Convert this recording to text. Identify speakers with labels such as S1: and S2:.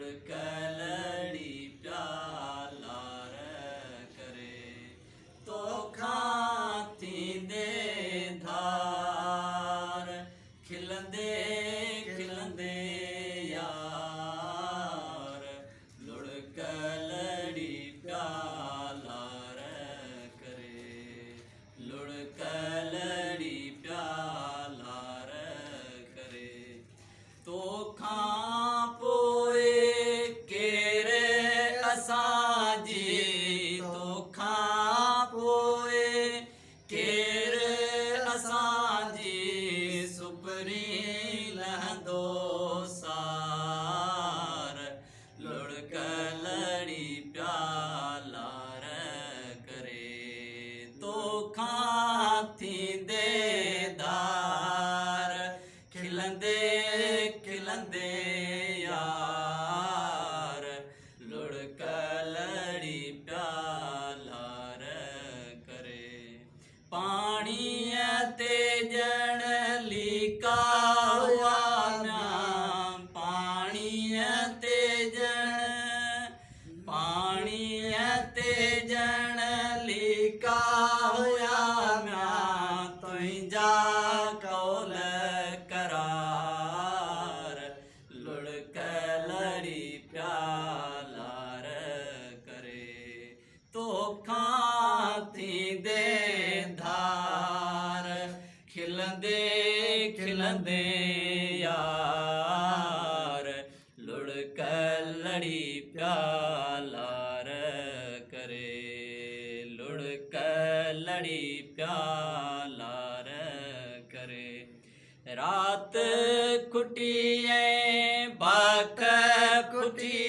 S1: लुढ़क लड़ी प्याला रे करे तो खाती दे धार खिलंदे खिलंदे यार लुढ़क लड़ी प्याला रे करे लुढ़क लड़ी प्याला रे करे तो खां पोए केरे असांजी तो खां पोए केरे असांजी सुपरी लहंदो सार लुढ़क लड़ी प्याला रे करे तो खां थींदे धार खिलंदे खिलंदे यार लुढ़क लड़ी प्याला रे करे पाणीअ ते ॼण लीका हुआ म्यां पाणीअ ते ॼण लीका हुआ म्यां तुंहिंजा कौल करार लुढ़क लड़ी प्याला रे करे तो खां थींदे धार खिलंदे खिलंदे यार लुढ़क लड़ी प्याला रे करे लुढ़क लड़ी प्याला रे करे रात खुटी ऐं बाक खुटी